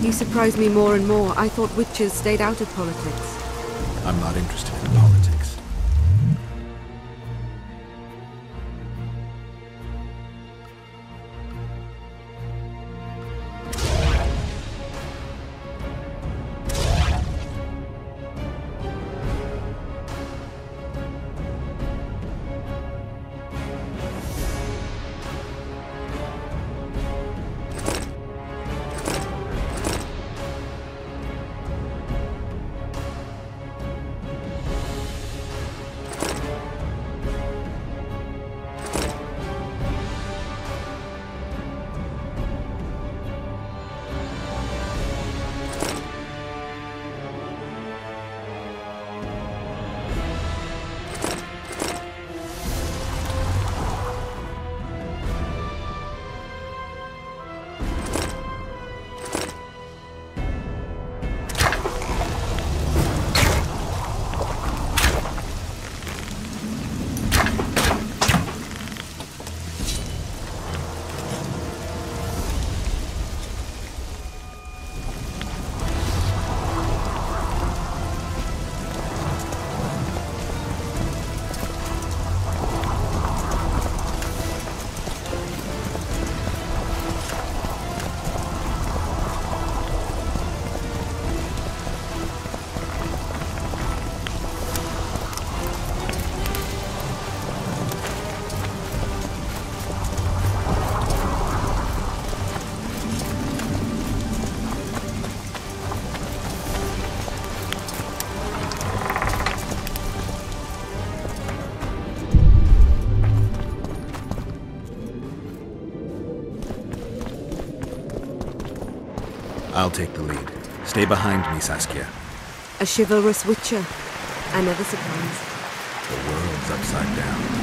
You surprise me more and more. I thought witches stayed out of politics. I'm not interested in politics. I'll take the lead. Stay behind me, Saskia. A chivalrous witcher. I never surprise. The world's upside down.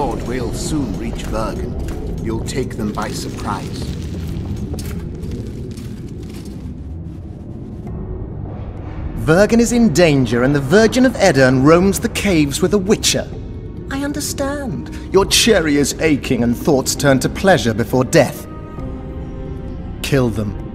thought we'll soon reach Vergen. You'll take them by surprise. Vergen is in danger and the Virgin of Editon roams the caves with a witcher. I understand. Your cherry is aching and thoughts turn to pleasure before death. Kill them.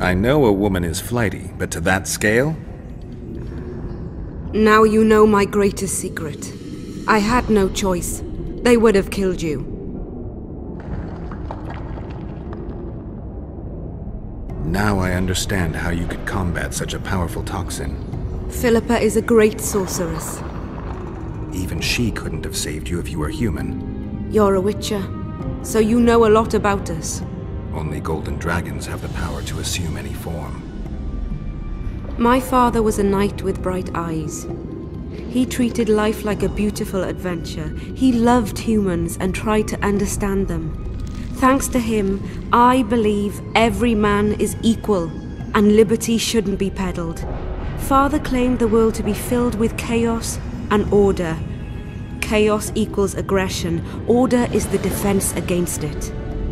I know a woman is flighty, but to that scale? Now you know my greatest secret. I had no choice. They would have killed you. Now I understand how you could combat such a powerful toxin. Philippa is a great sorceress. Even she couldn't have saved you if you were human. You're a witcher, so you know a lot about us. Only golden dragons have the power to assume any form. My father was a knight with bright eyes. He treated life like a beautiful adventure. He loved humans and tried to understand them. Thanks to him, I believe every man is equal and liberty shouldn't be peddled. Father claimed the world to be filled with chaos and order. Chaos equals aggression. Order is the defense against it.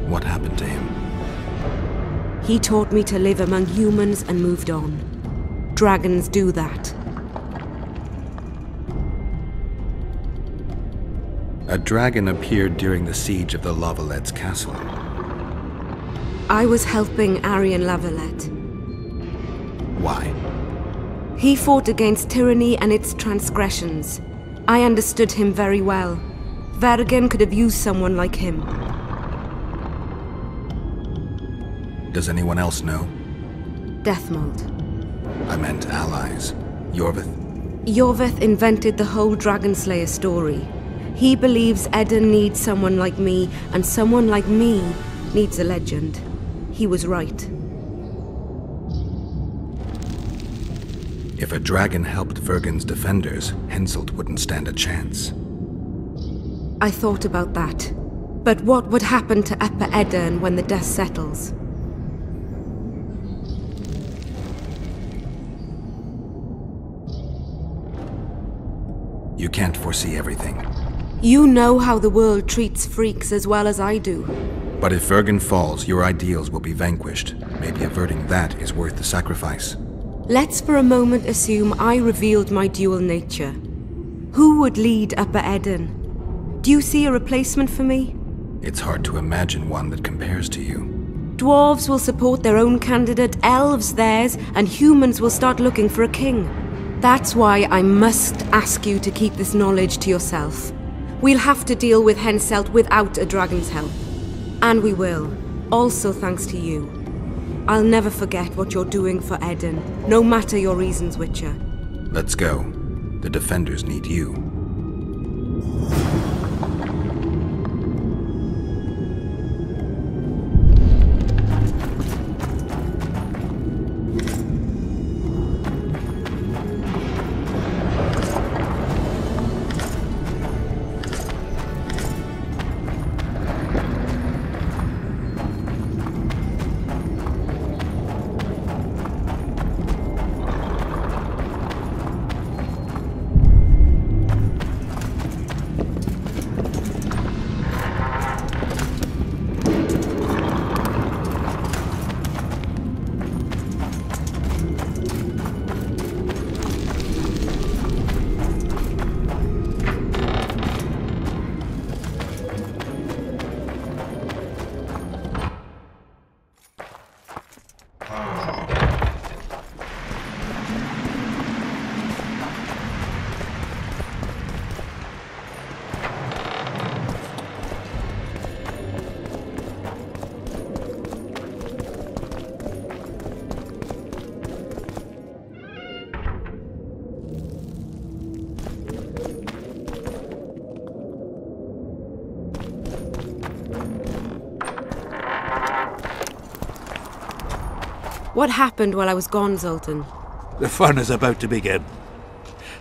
What happened to him? He taught me to live among humans and moved on. Dragons do that. A dragon appeared during the siege of the Lavallette's castle. I was helping Aryan Lavalette. Why? He fought against tyranny and its transgressions. I understood him very well. Vergen could have used someone like him. Does anyone else know? Deathmold. I meant allies. Iorveth? Iorveth invented the whole Dragon Slayer story. He believes Editon needs someone like me, and someone like me needs a legend. He was right. If a dragon helped Vergen's defenders, Henselt wouldn't stand a chance. I thought about that. But what would happen to Upper Editon when the dust settles? You can't foresee everything. You know how the world treats freaks as well as I do. But if Vergen falls, your ideals will be vanquished. Maybe averting that is worth the sacrifice. Let's for a moment assume I revealed my dual nature. Who would lead Upper Editon? Do you see a replacement for me? It's hard to imagine one that compares to you. Dwarves will support their own candidate, elves theirs, and humans will start looking for a king. That's why I must ask you to keep this knowledge to yourself. We'll have to deal with Henselt without a dragon's help. And we will. Also thanks to you. I'll never forget what you're doing for Editon, no matter your reasons, Witcher. Let's go. The defenders need you. What happened while I was gone, Zoltan? The fun is about to begin.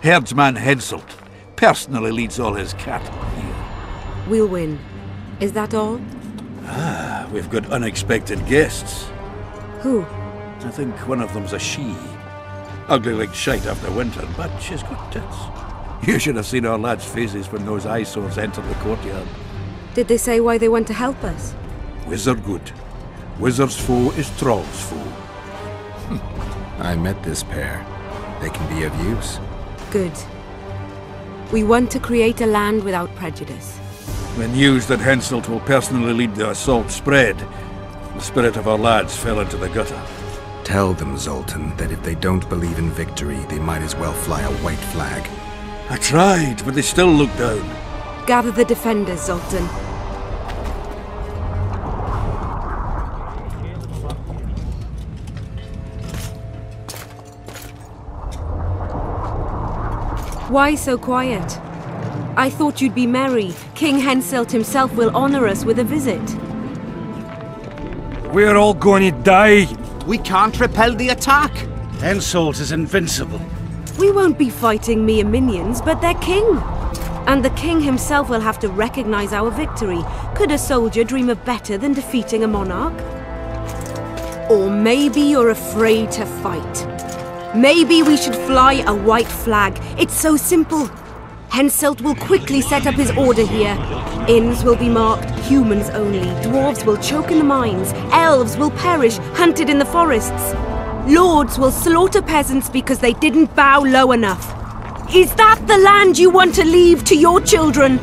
Herdsman Henselt personally leads all his cattle here. We'll win. Is that all? We've got unexpected guests. Who? I think one of them's a she. Ugly like shite after winter, but she's got tits. You should have seen our lads' faces when those eyesores entered the courtyard. Did they say why they went to help us? Wizard good. Wizard's foe is Troll's foe. I met this pair. They can be of use. Good. We want to create a land without prejudice. When news that Henselt will personally lead the assault spread, the spirit of our lads fell into the gutter. Tell them, Zoltan, that if they don't believe in victory, they might as well fly a white flag. I tried, but they still looked down. Gather the defenders, Zoltan. Why so quiet? I thought you'd be merry. King Henselt himself will honor us with a visit. We're all going to die. We can't repel the attack. Henselt is invincible. We won't be fighting mere minions, but their king. And the king himself will have to recognize our victory. Could a soldier dream of better than defeating a monarch? Or maybe you're afraid to fight. Maybe we should fly a white flag. It's so simple. Henselt will quickly set up his order here. Inns will be marked humans only. Dwarves will choke in the mines. Elves will perish, hunted in the forests. Lords will slaughter peasants because they didn't bow low enough. Is that the land you want to leave to your children?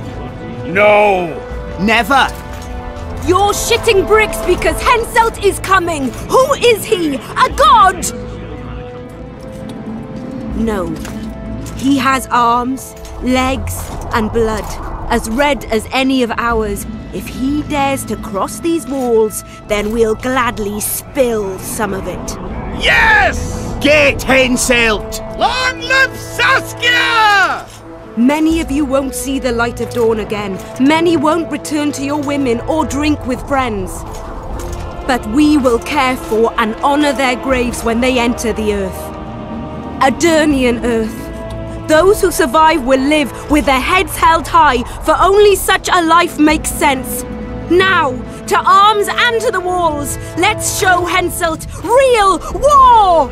No! Never! You're shitting bricks because Henselt is coming! Who is he? A god? No. He has arms, legs, and blood, as red as any of ours. If he dares to cross these walls, then we'll gladly spill some of it. Yes! Get Henselt! Long live Saskia! Many of you won't see the light of dawn again. Many won't return to your women or drink with friends. But we will care for and honor their graves when they enter the earth. Adernian earth. Those who survive will live with their heads held high, for only such a life makes sense. Now, to arms and to the walls! Let's show Henselt real war!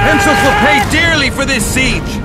Henselt will pay dearly for this siege!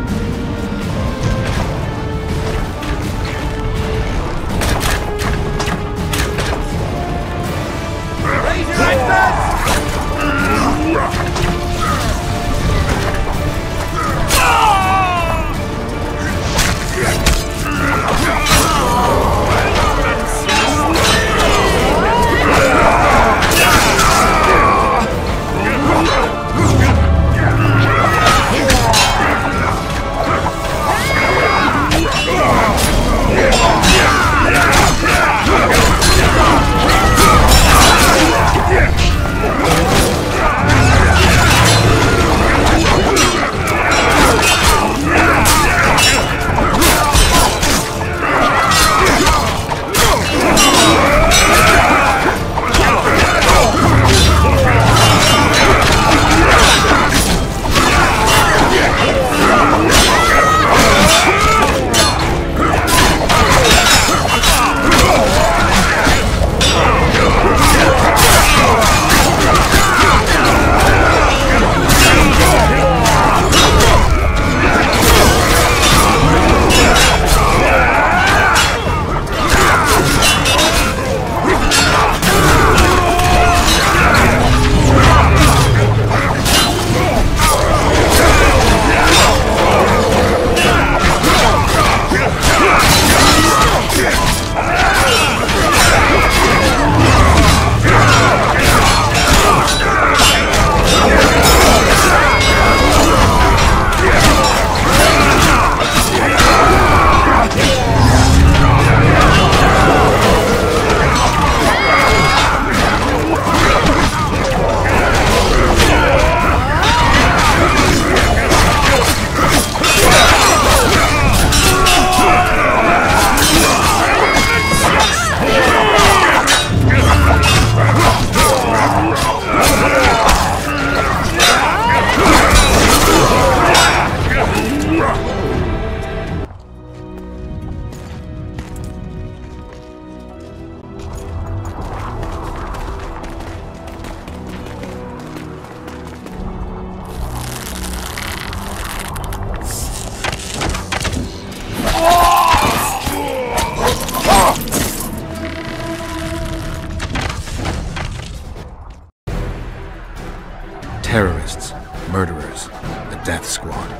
terrorists, murderers, the Death Squad.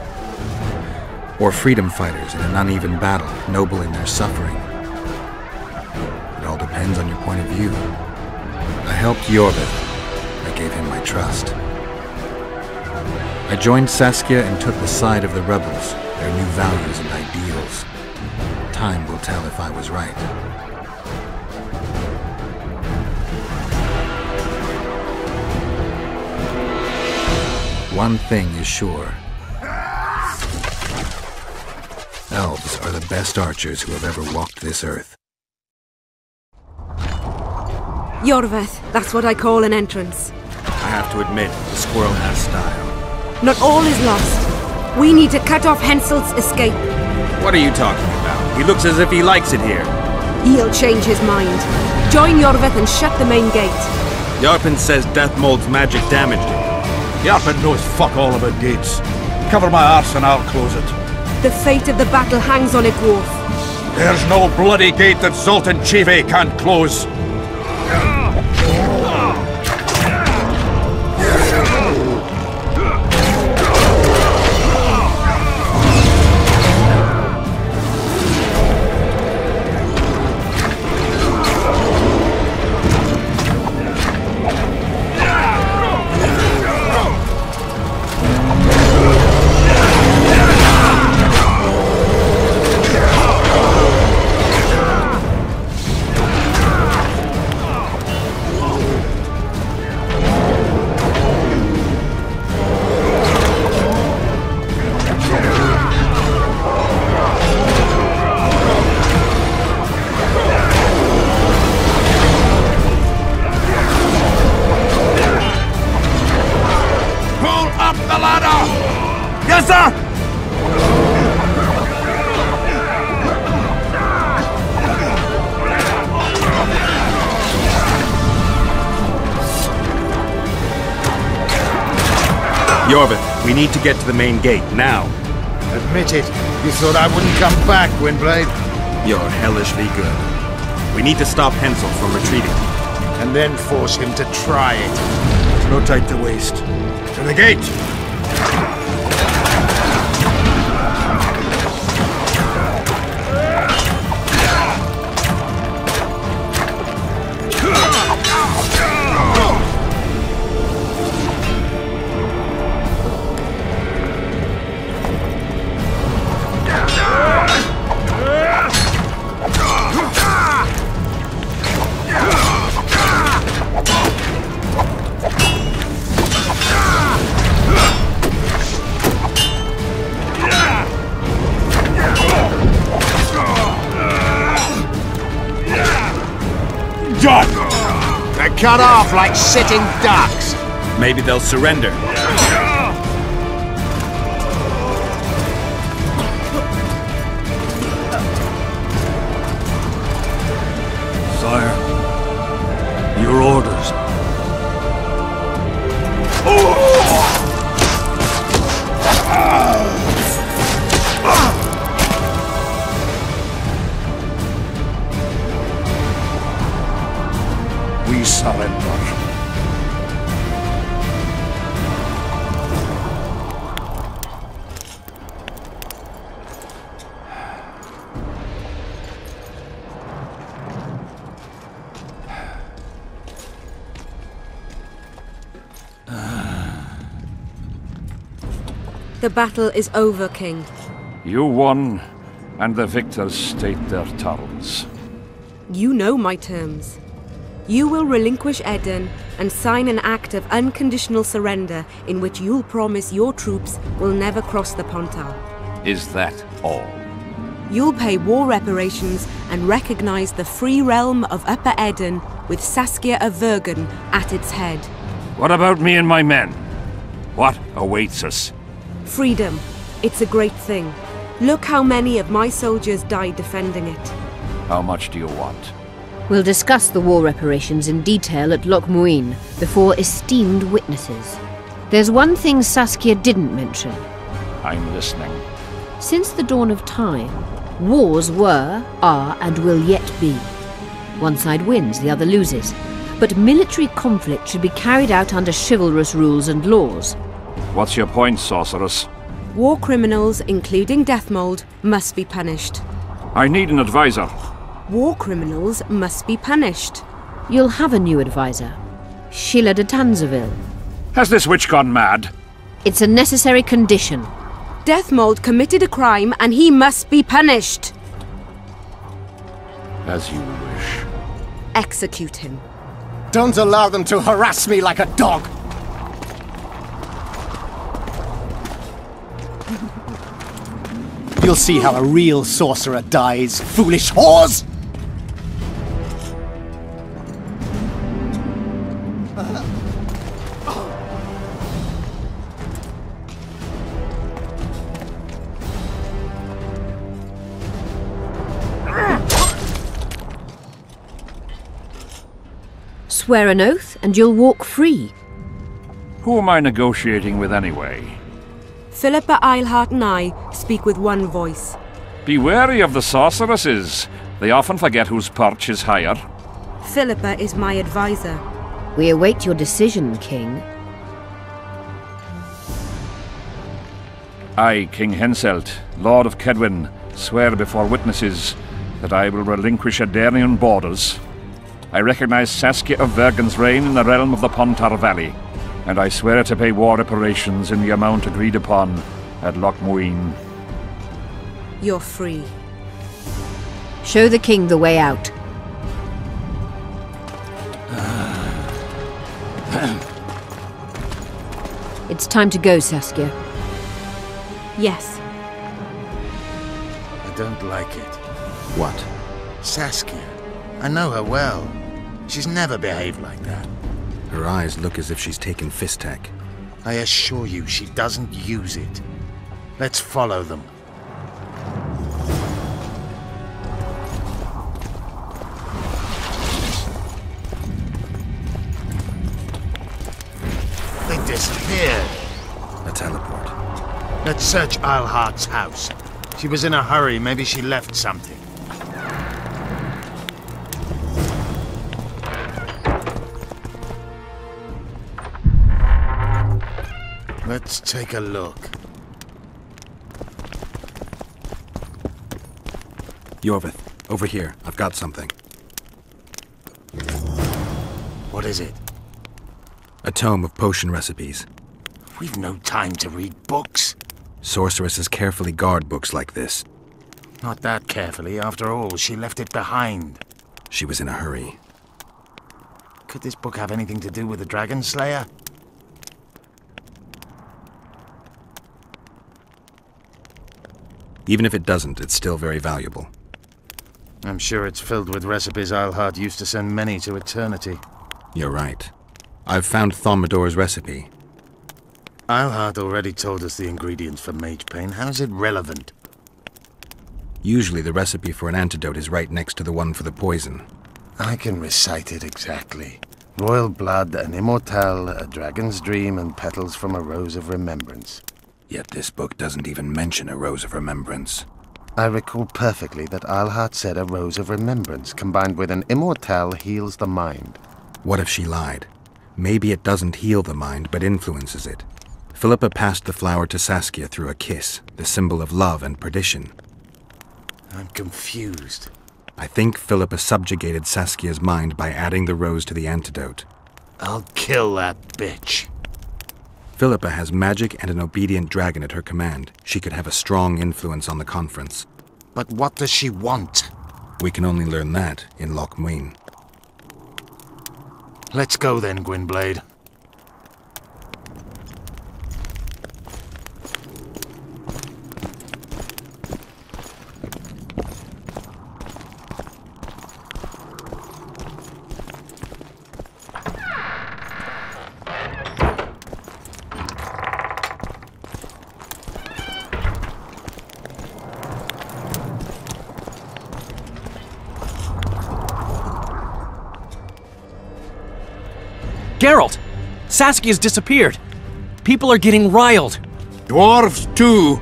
Or freedom fighters in an uneven battle, noble in their suffering. It all depends on your point of view. I helped Iorveth. I gave him my trust. I joined Saskia and took the side of the rebels, their new values and ideals. Time will tell if I was right. One thing is sure. Elves are the best archers who have ever walked this earth. Iorveth, that's what I call an entrance. I have to admit, the squirrel has style. Not all is lost. We need to cut off Henselt's escape. What are you talking about? He looks as if he likes it here. He'll change his mind. Join Iorveth and shut the main gate. Yarpen says Death Mold's magic damaged it. Yarpen knows fuck all about gates. Cover my arse and I'll close it. The fate of the battle hangs on it, dwarf. There's no bloody gate that Zoltan Chive can't close. Iorveth, we need to get to the main gate, now. Admit it. You thought I wouldn't come back, Windblade? You're hellishly good. We need to stop Henselt from retreating. And then force him to try it. There's no time to waste. To the gate! They're cut off like sitting ducks. Maybe they'll surrender. Sire, your orders. We surrender. The battle is over, King. You won, and the victors state their terms. You know my terms. You will relinquish Editon and sign an act of unconditional surrender in which you'll promise your troops will never cross the Pontal. Is that all? You'll pay war reparations and recognize the free realm of Upper Editon with Saskia of Vergen at its head. What about me and my men? What awaits us? Freedom. It's a great thing. Look how many of my soldiers died defending it. How much do you want? We'll discuss the war reparations in detail at Loc Muinne before esteemed witnesses. There's one thing Saskia didn't mention. I'm listening. Since the dawn of time, wars were, are, and will yet be. One side wins, the other loses. But military conflict should be carried out under chivalrous rules and laws. What's your point, sorceress? War criminals, including Deathmold, must be punished. I need an advisor. War criminals must be punished. You'll have a new advisor. Sheila de Tanzeville. Has this witch gone mad? It's a necessary condition. Deathmold committed a crime and he must be punished. As you wish. Execute him. Don't allow them to harass me like a dog! You'll see how a real sorcerer dies, foolish whores! Swear an oath and you'll walk free. Who am I negotiating with anyway? Philippa, Eilhart and I speak with one voice. Be wary of the sorceresses. They often forget whose perch is higher. Philippa is my advisor. We await your decision, King. I, King Henselt, Lord of Kedwin, swear before witnesses that I will relinquish Dandelion borders. I recognize Saskia of Vergen's reign in the realm of the Pontar Valley, and I swear to pay war reparations in the amount agreed upon at Loc Muinne. You're free. Show the king the way out. It's time to go, Saskia. Yes. I don't like it. What? Saskia. I know her well. She's never behaved like that. Her eyes look as if she's taken Fistek. I assure you she doesn't use it. Let's follow them. They disappeared. A teleport. Let's search Eilhart's house. She was in a hurry. Maybe she left something. Let's take a look. Iorveth, over here. I've got something. What is it? A tome of potion recipes. We've no time to read books. Sorceresses carefully guard books like this. Not that carefully. After all, she left it behind. She was in a hurry. Could this book have anything to do with the Dragon Slayer? Even if it doesn't, it's still very valuable. I'm sure it's filled with recipes Eilhart used to send many to eternity. You're right. I've found Thaumadour's recipe. Eilhart already told us the ingredients for mage pain. How's it relevant? Usually the recipe for an antidote is right next to the one for the poison. I can recite it exactly. Royal blood, an immortelle, a dragon's dream, and petals from a rose of remembrance. Yet this book doesn't even mention a rose of remembrance. I recall perfectly that Eilhart said a rose of remembrance combined with an immortelle heals the mind. What if she lied? Maybe it doesn't heal the mind, but influences it. Philippa passed the flower to Saskia through a kiss, the symbol of love and perdition. I'm confused. I think Philippa subjugated Saskia's mind by adding the rose to the antidote. I'll kill that bitch. Philippa has magic and an obedient dragon at her command. She could have a strong influence on the conference. But what does she want? We can only learn that in Loc Muinne. Let's go then, Gwynblade. Geralt! Saskia's disappeared. People are getting riled. Dwarves, too!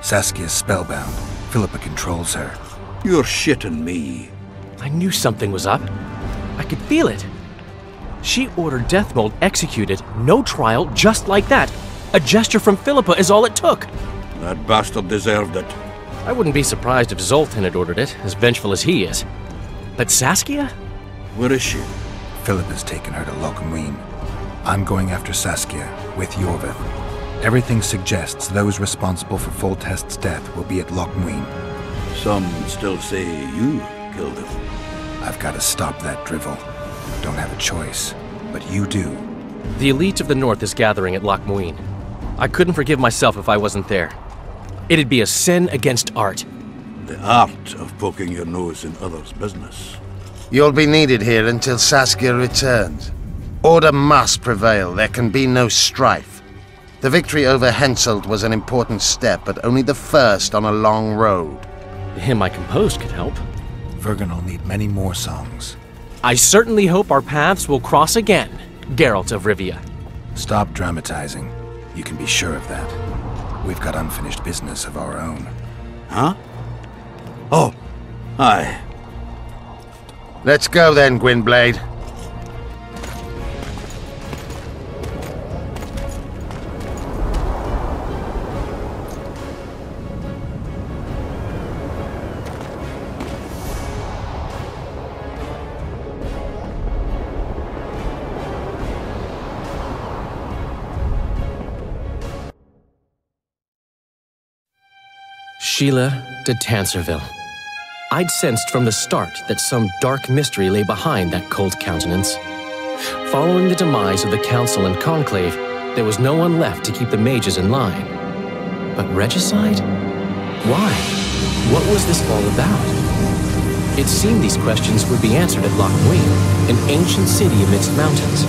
Saskia's spellbound. Philippa controls her. You're shitting me. I knew something was up. I could feel it. She ordered Deathmold executed, no trial, just like that. A gesture from Philippa is all it took. That bastard deserved it. I wouldn't be surprised if Zoltan had ordered it, as vengeful as he is. But Saskia? Where is she? Philippa's taken her to Loc Muinne. I'm going after Saskia, with Iorveth. Everything suggests those responsible for Foltest's death will be at Loc Muinne. Some still say you killed him. I've got to stop that drivel. Don't have a choice, but you do. The elite of the North is gathering at Loc Muinne. I couldn't forgive myself if I wasn't there. It'd be a sin against art. The art of poking your nose in others' business. You'll be needed here until Saskia returns. Order must prevail. There can be no strife. The victory over Henselt was an important step, but only the first on a long road. The hymn I composed could help. Vergen will need many more songs. I certainly hope our paths will cross again, Geralt of Rivia. Stop dramatizing. You can be sure of that. We've got unfinished business of our own. Huh? Oh, aye. Let's go then, Gwynblade. Sheila de Tanserville. I'd sensed from the start that some dark mystery lay behind that cold countenance. Following the demise of the Council and Conclave, there was no one left to keep the mages in line. But regicide? Why? What was this all about? It seemed these questions would be answered at Loc Muinne, an ancient city amidst mountains,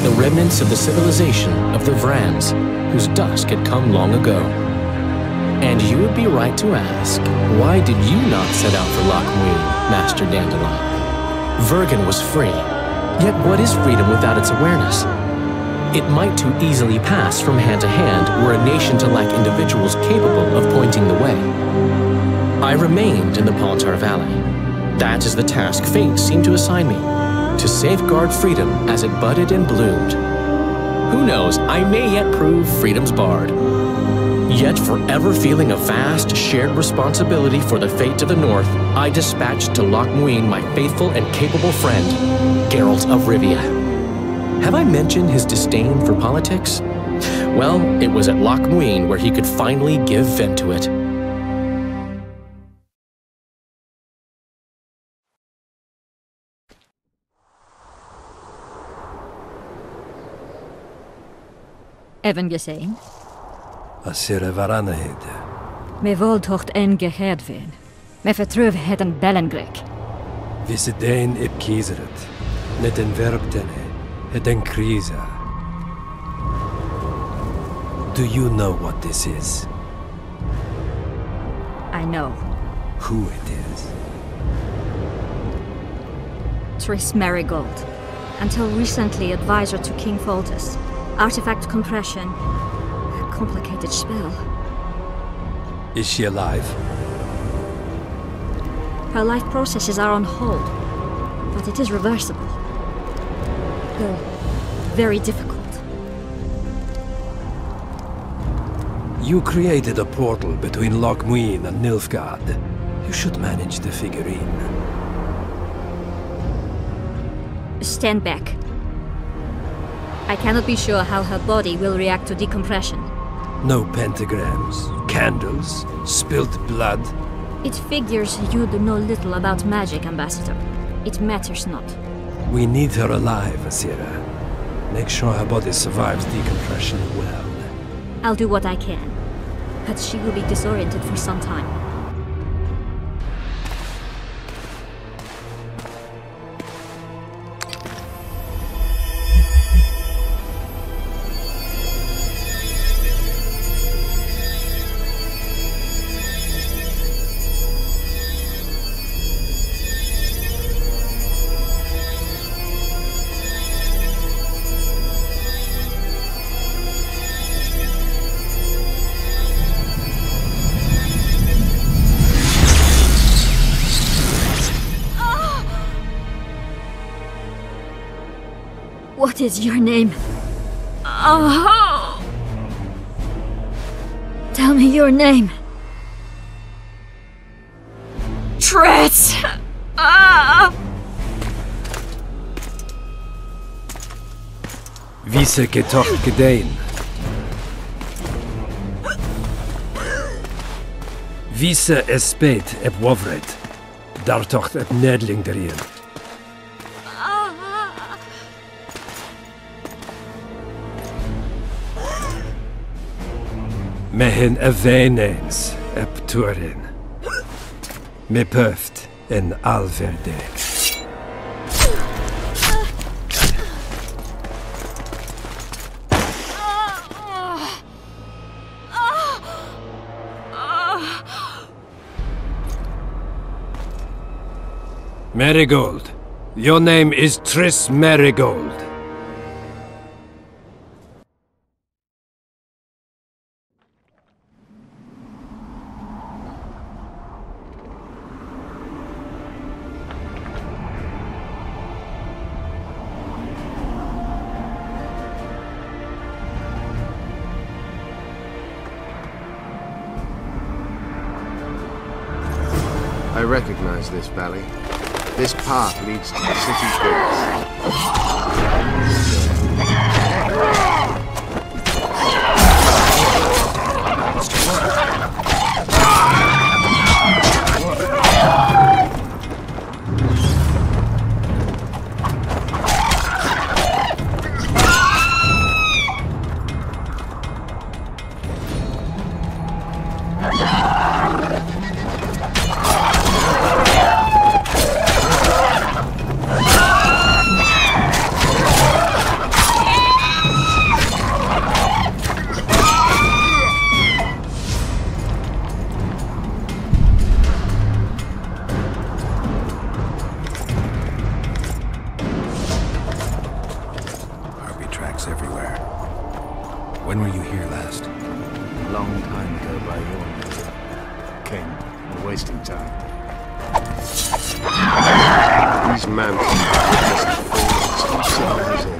the remnants of the civilization of the Vrans, whose dusk had come long ago. And you would be right to ask, why did you not set out for Loc Muinne, Master Dandelion? Vergen was free. Yet what is freedom without its awareness? It might too easily pass from hand to hand were a nation to lack individuals capable of pointing the way. I remained in the Pontar Valley. That is the task fate seemed to assign me, to safeguard freedom as it budded and bloomed. Who knows, I may yet prove freedom's bard. Yet forever feeling a vast, shared responsibility for the fate of the North, I dispatched to Loc Muinne my faithful and capable friend, Geralt of Rivia. Have I mentioned his disdain for politics? Well, it was at Loc Muinne where he could finally give vent to it. Even gesehen? Asire varanheid. Me voltocht en gehedvin. Me vertruv het een bellengrek. Visidein ip kiezeret. Net een verbtene. Het een krisa. Do you know what this is? I know. Who it is? Triss Marigold. Until recently advisor to King Foltest. Artifact compression. A complicated spell. Is she alive? Her life processes are on hold. But it is reversible. Though very difficult. You created a portal between Loc Muinne and Nilfgaard. You should manage the figurine. Stand back. I cannot be sure how her body will react to decompression. No pentagrams, candles, spilt blood. It figures you do know little about magic, Ambassador. It matters not. We need her alive, Asira. Make sure her body survives decompression well. I'll do what I can. But she will be disoriented for some time. What is your name? Oh! Tell me your name. Triss! Vise getocht gedein. Vise espeit eb wovret. Dartocht eb nedling derien. Mehen a venens eb turin. Me pöft en alverdeg. Marigold. Your name is Triss Marigold. I recognize this valley. This path leads to the city everywhere. When were you here last? A long time ago by Iorveth. King, we're wasting time. These mountains are witness the fall of civilization.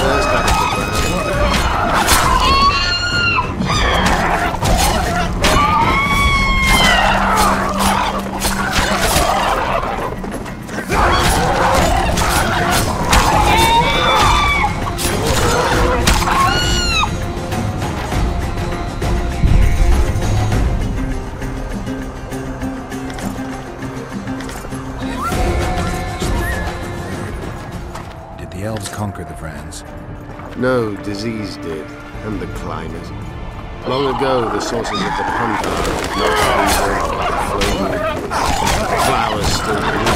First out of the ground. Elves conquered the Vrans. No, disease did, and the climate. Long ago, the sources of the Pontar did not freeze over, the flowers still bloom.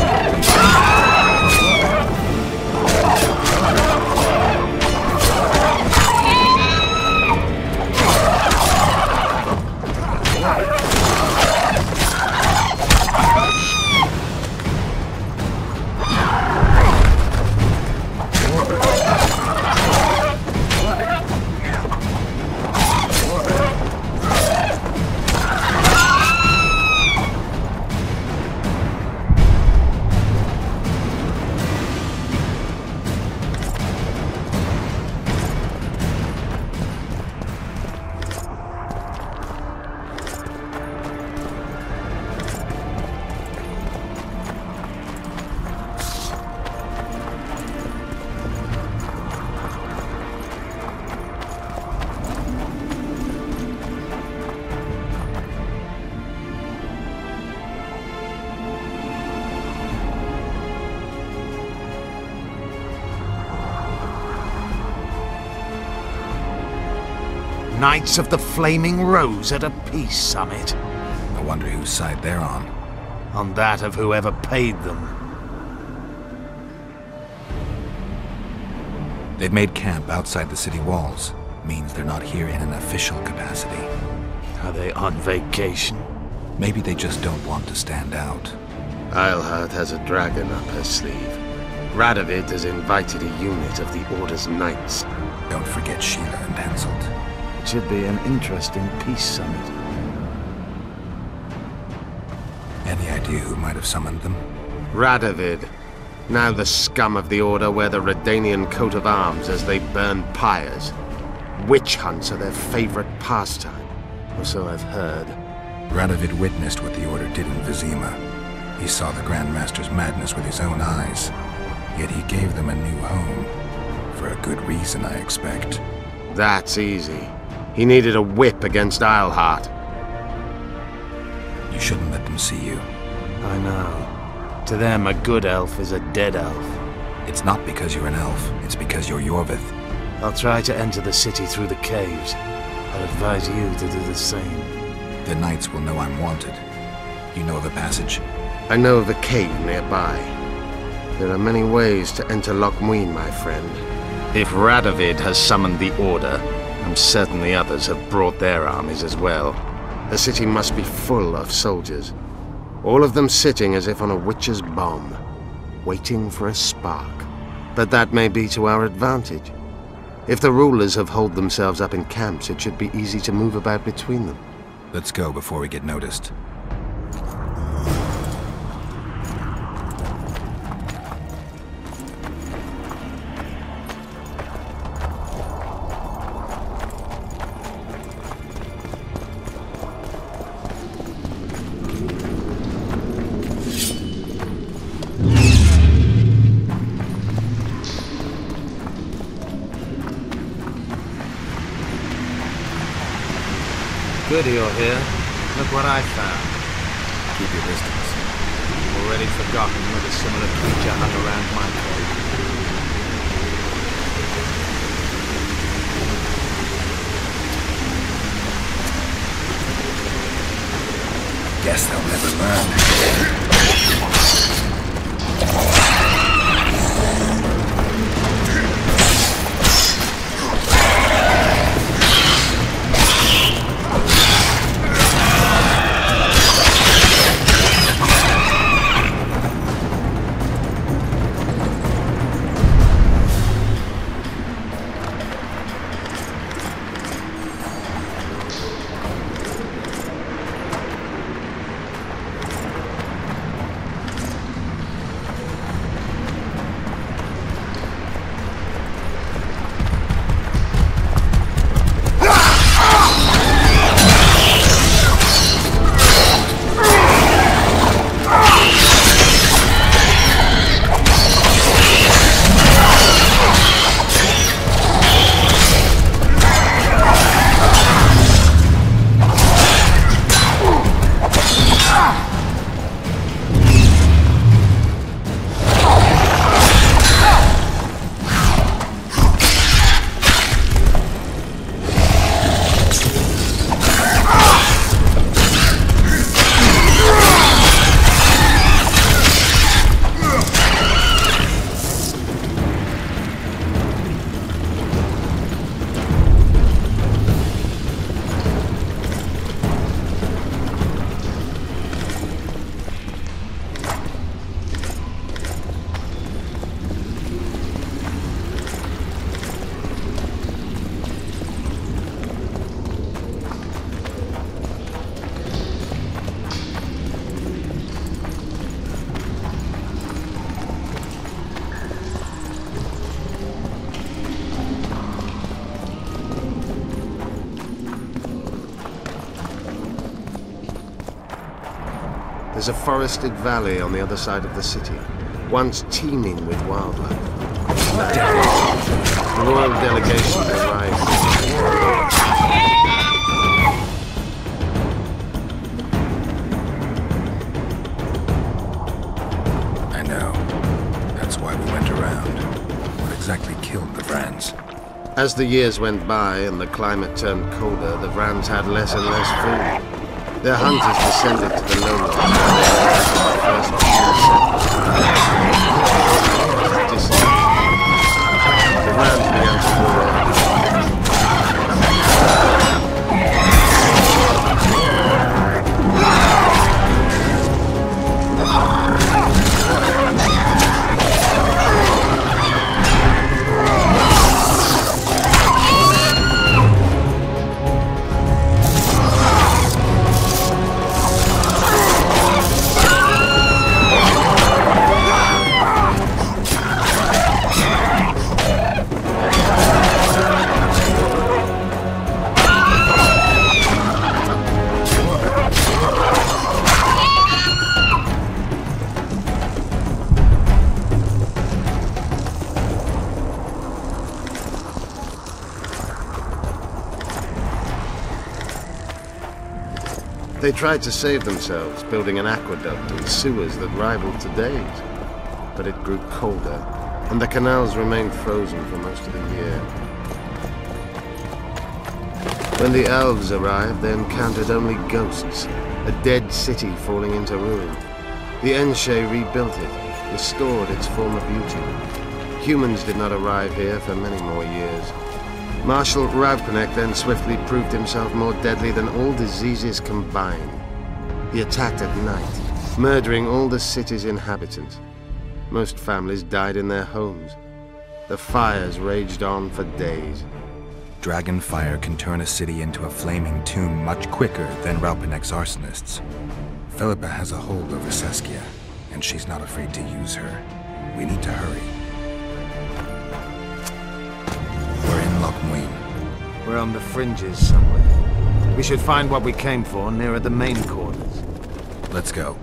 Knights of the Flaming Rose at a peace summit. I wonder whose side they're on. On that of whoever paid them. They've made camp outside the city walls. Means they're not here in an official capacity. Are they on vacation? Maybe they just don't want to stand out. Eilhard has a dragon up her sleeve. Radovid has invited a unit of the Order's knights. Don't forget Sheila and Henselt. It should be an interesting peace summit. Any idea who might have summoned them? Radovid. Now the scum of the Order wear the Redanian coat of arms as they burn pyres. Witch hunts are their favorite pastime, or so I've heard. Radovid witnessed what the Order did in Vizima. He saw the Grand Master's madness with his own eyes. Yet he gave them a new home. For a good reason, I expect. That's easy. He needed a whip against Isleheart. You shouldn't let them see you. I know. To them, a good elf is a dead elf. It's not because you're an elf. It's because you're Iorveth. I'll try to enter the city through the caves. I'll advise you to do the same. The knights will know I'm wanted. You know the passage? I know of a cave nearby. There are many ways to enter Loc Muinne, my friend. If Radovid has summoned the Order, I'm certain the others have brought their armies as well. The city must be full of soldiers. All of them sitting as if on a witch's bomb, waiting for a spark. But that may be to our advantage. If the rulers have holed themselves up in camps, it should be easy to move about between them. Let's go before we get noticed. Good you're here. Look what I found. Keep your distance. Already forgotten that a similar creature hung around my cave. Guess they'll never learn. There's a forested valley on the other side of the city, once teeming with wildlife. The royal delegation arrived. I know. That's why we went around. What exactly killed the Vrans? As the years went by and the climate turned colder, the Vrans had less and less food. Their hunters descended to the lowlands. The Vrans began to war. They tried to save themselves, building an aqueduct and sewers that rivaled today's. But it grew colder, and the canals remained frozen for most of the year. When the elves arrived, they encountered only ghosts, a dead city falling into ruin. The Enshe rebuilt it, restored its former beauty. Humans did not arrive here for many more years. Marshal Raubknecht then swiftly proved himself more deadly than all diseases combined. He attacked at night, murdering all the city's inhabitants. Most families died in their homes. The fires raged on for days. Dragon fire can turn a city into a flaming tomb much quicker than Raubknecht's arsonists. Philippa has a hold over Saskia, and she's not afraid to use her. We need to hurry. We're in Loc Muinne. We're on the fringes somewhere. We should find what we came for nearer the main quarters. Let's go.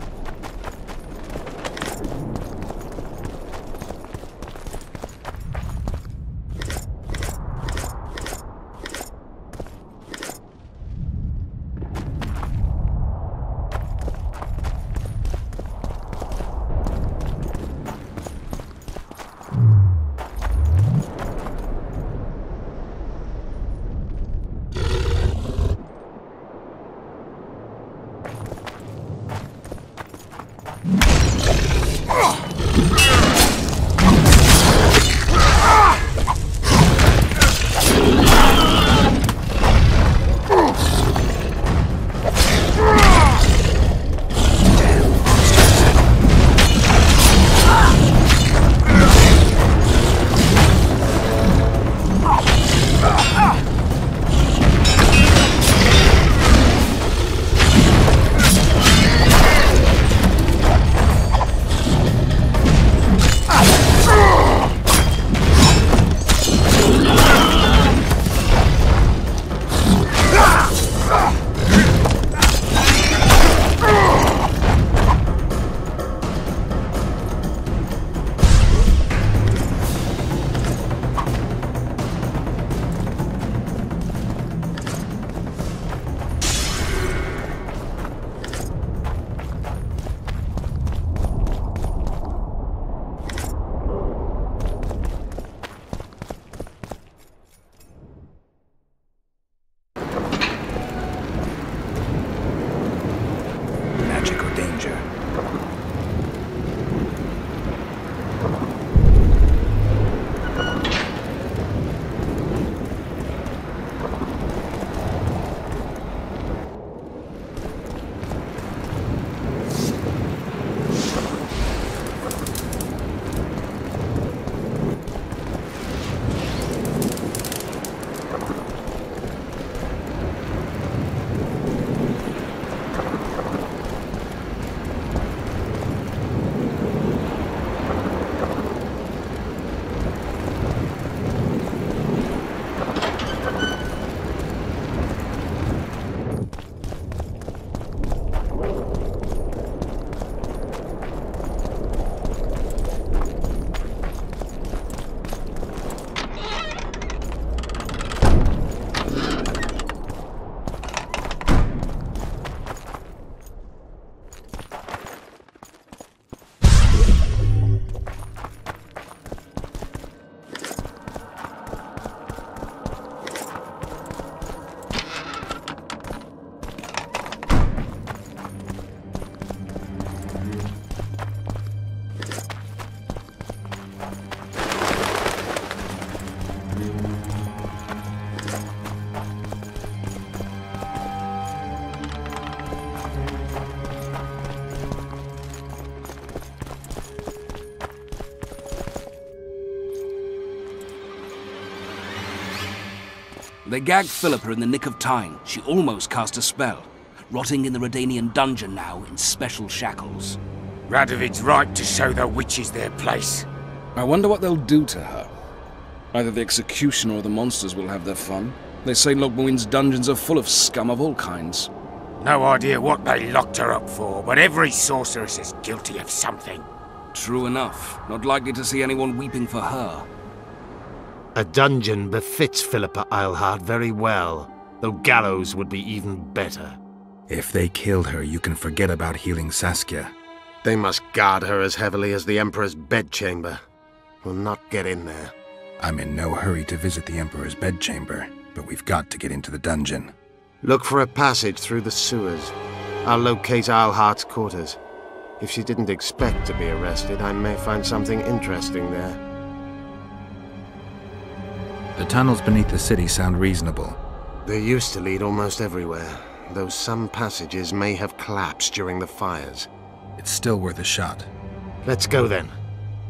They gagged Philippa in the nick of time. She almost cast a spell. Rotting in the Redanian dungeon now in special shackles. Radovid's right to show the witches their place. I wonder what they'll do to her. Either the executioner or the monsters will have their fun. They say Loc Muinne's dungeons are full of scum of all kinds. No idea what they locked her up for, but every sorceress is guilty of something. True enough. Not likely to see anyone weeping for her. A dungeon befits Philippa Eilhart very well, though gallows would be even better. If they killed her, you can forget about healing Saskia. They must guard her as heavily as the Emperor's bedchamber. We'll not get in there. I'm in no hurry to visit the Emperor's bedchamber, but we've got to get into the dungeon. Look for a passage through the sewers. I'll locate Alhart's quarters. If she didn't expect to be arrested, I may find something interesting there. The tunnels beneath the city sound reasonable. They used to lead almost everywhere, though some passages may have collapsed during the fires. It's still worth a shot. Let's go then.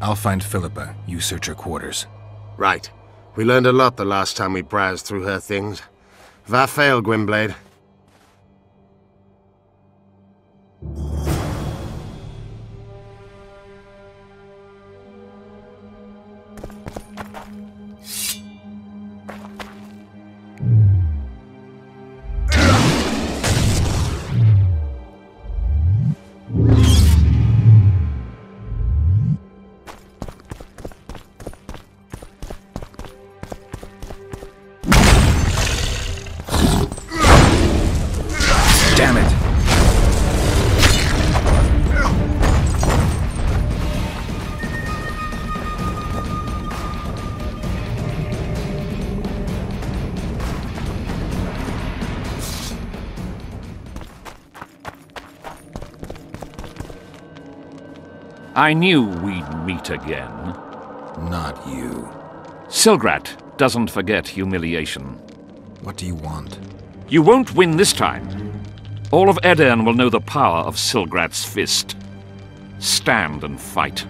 I'll find Philippa. You search her quarters. Right. We learned a lot the last time we browsed through her things. Va fail, Gwynblade. Damn it! I knew we'd meet again. Not you. Silgrat doesn't forget humiliation. What do you want? You won't win this time. All of Editon will know the power of Silgrat's fist. Stand and fight.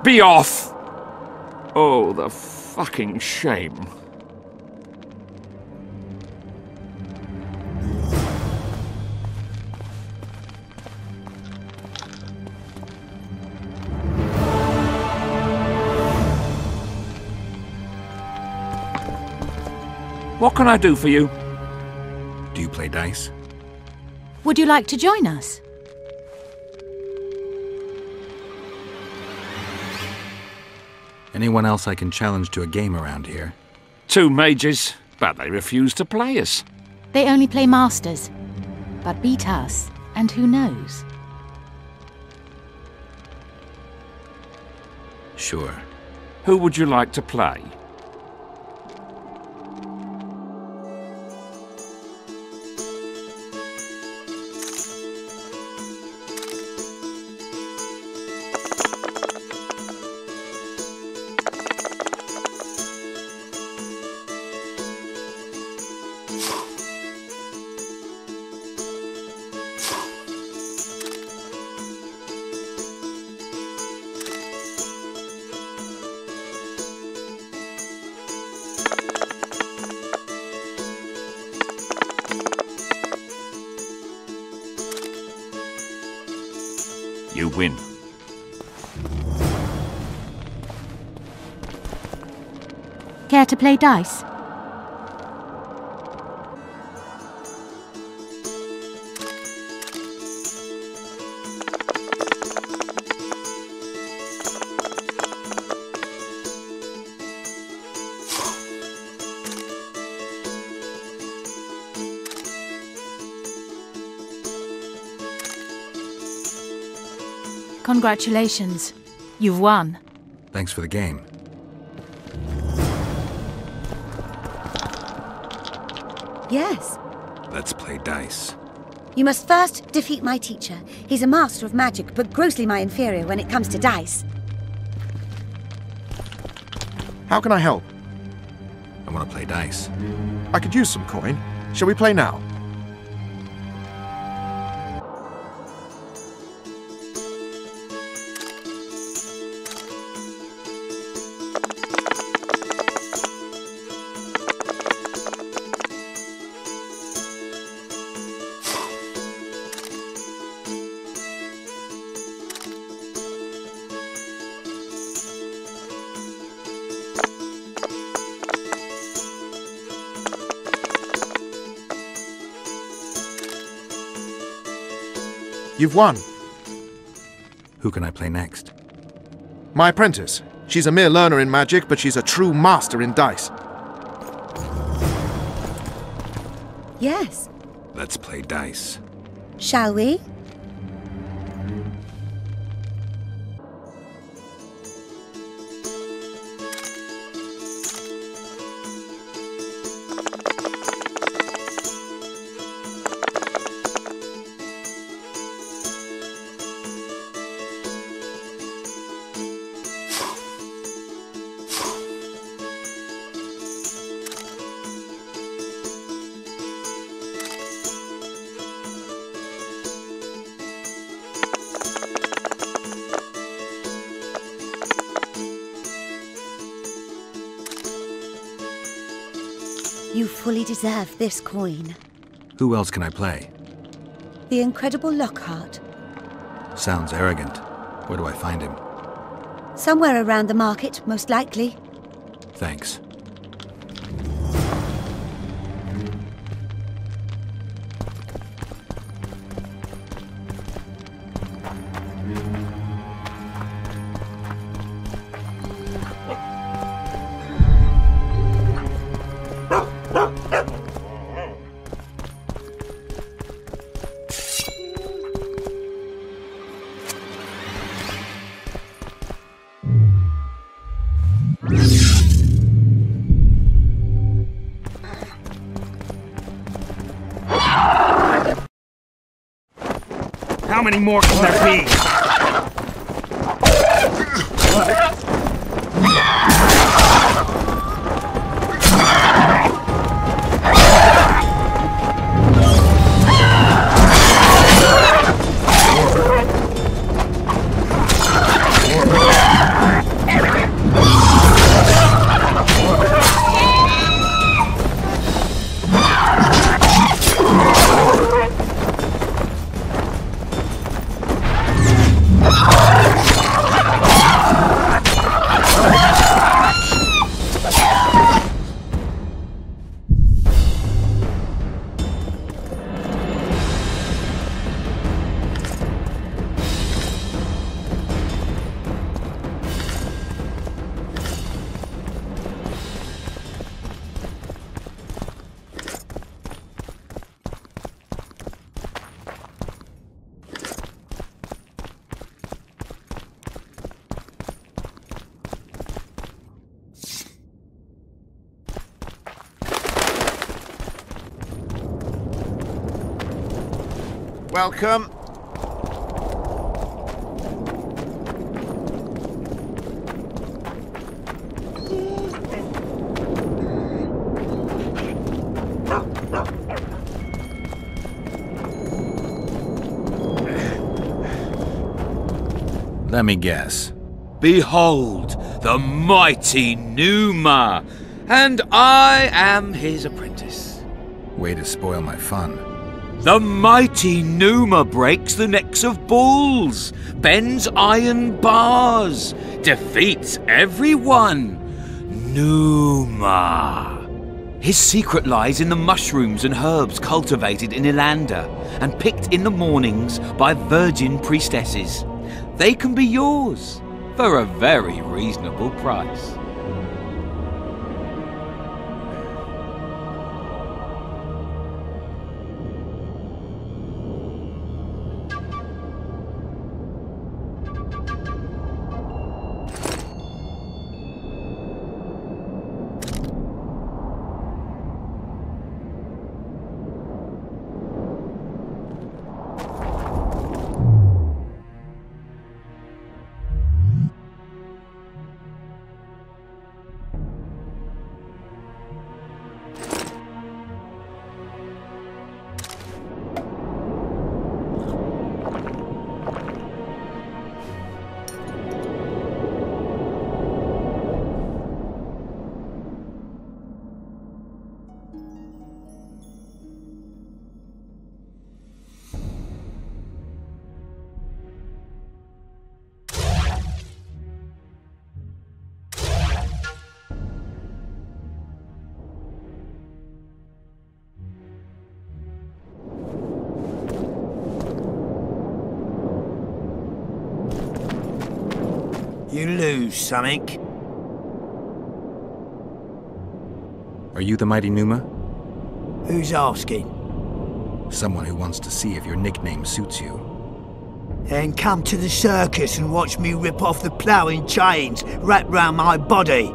Be off! Oh, the fucking shame. What can I do for you? Do you play dice? Would you like to join us? Anyone else I can challenge to a game around here? 2 mages, but they refuse to play us. They only play masters, but beat us, and who knows? Sure. Who would you like to play? You win. Care to play dice? Congratulations. You've won. Thanks for the game. Yes. Let's play dice. You must first defeat my teacher. He's a master of magic, but grossly my inferior when it comes to dice. How can I help? I want to play dice. I could use some coin. Shall we play now? You've won. Who can I play next? My apprentice. She's a mere learner in magic, but she's a true master in dice. Yes. Let's play dice. Shall we? You fully deserve this coin. Who else can I play? The incredible Lockhart. Sounds arrogant. Where do I find him? Somewhere around the market, most likely. Thanks. How many more can there be? Welcome. Let me guess. Behold, the mighty Numa, and I am his apprentice. Way to spoil my fun. The mighty Numa breaks the necks of bulls, bends iron bars, defeats everyone. Numa. His secret lies in the mushrooms and herbs cultivated in Ilanda and picked in the mornings by Vergen priestesses. They can be yours for a very reasonable price. You lose something. Are you the mighty Numa? Who's asking? Someone who wants to see if your nickname suits you. Then come to the circus and watch me rip off the ploughing chains wrapped round my body.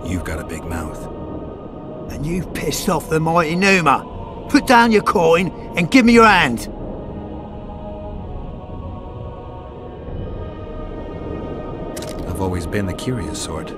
You've got a big mouth. And you've pissed off the mighty Numa. Put down your coin and give me your hand. I've always been the curious sort.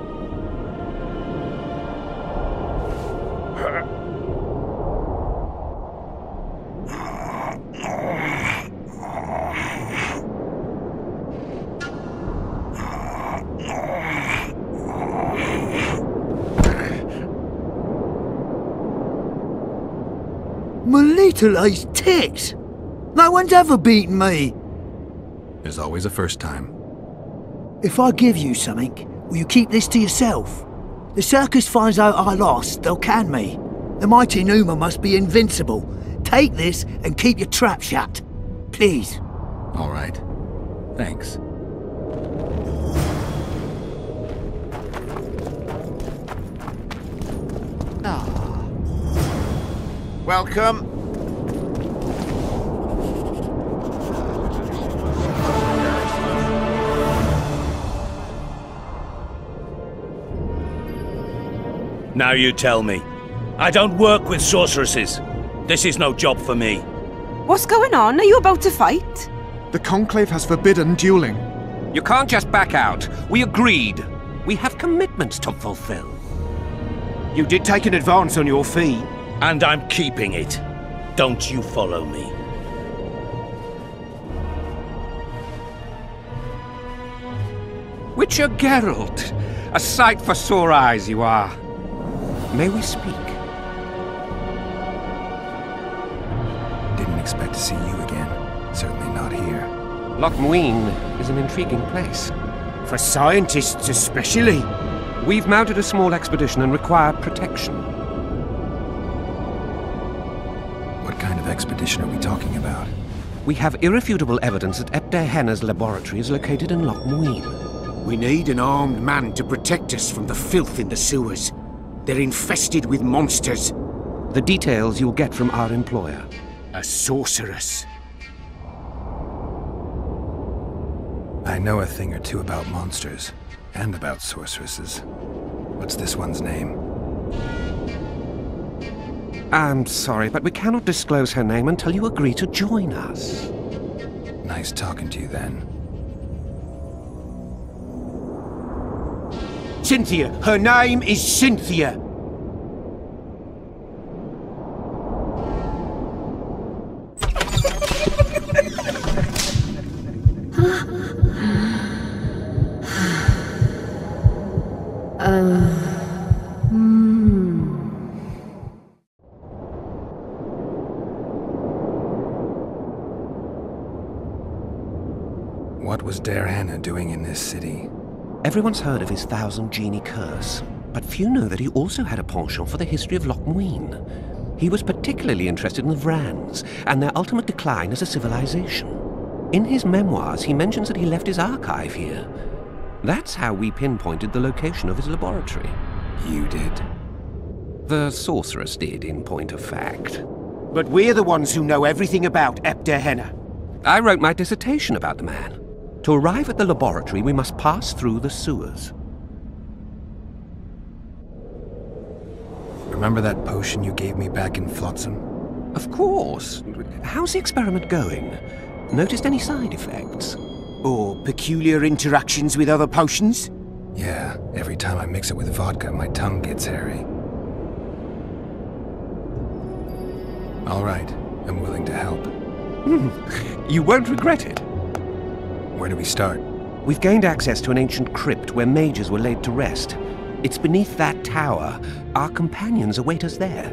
My little ace tits! No one's ever beaten me! There's always a first time. If I give you something, will you keep this to yourself? The circus finds out I lost, they'll can me. The mighty Numa must be invincible. Take this and keep your trap shut. Please. All right. Thanks. Welcome. Now you tell me. I don't work with sorceresses. This is no job for me. What's going on? Are you about to fight? The Conclave has forbidden dueling. You can't just back out. We agreed. We have commitments to fulfill. You did take an advance on your fee. And I'm keeping it. Don't you follow me. Witcher Geralt. A sight for sore eyes you are. May we speak? Didn't expect to see you again. Certainly not here. Loc Muinne is an intriguing place. For scientists especially. We've mounted a small expedition and require protection. What kind of expedition are we talking about? We have irrefutable evidence that Henselt's laboratory is located in Loc Muinne. We need an armed man to protect us from the filth in the sewers. They're infested with monsters. The details you'll get from our employer. A sorceress. I know a thing or two about monsters, and about sorceresses. What's this one's name? I'm sorry, but we cannot disclose her name until you agree to join us. Nice talking to you then. Cynthia! Her name is Cynthia! What was Hannah doing in this city? Everyone's heard of his 1,000 genie curse, but few know that he also had a penchant for the history of Loc Muinne. He was particularly interested in the Vrans and their ultimate decline as a civilization. In his memoirs, he mentions that he left his archive here. That's how we pinpointed the location of his laboratory. You did? The sorceress did, in point of fact. But we're the ones who know everything about Hannah. I wrote my dissertation about the man. To arrive at the laboratory, we must pass through the sewers. Remember that potion you gave me back in Flotsam? Of course. How's the experiment going? Noticed any side effects? Or peculiar interactions with other potions? Yeah, every time I mix it with vodka, my tongue gets hairy. All right, I'm willing to help. You won't regret it. Where do we start? We've gained access to an ancient crypt where mages were laid to rest. It's beneath that tower. Our companions await us there.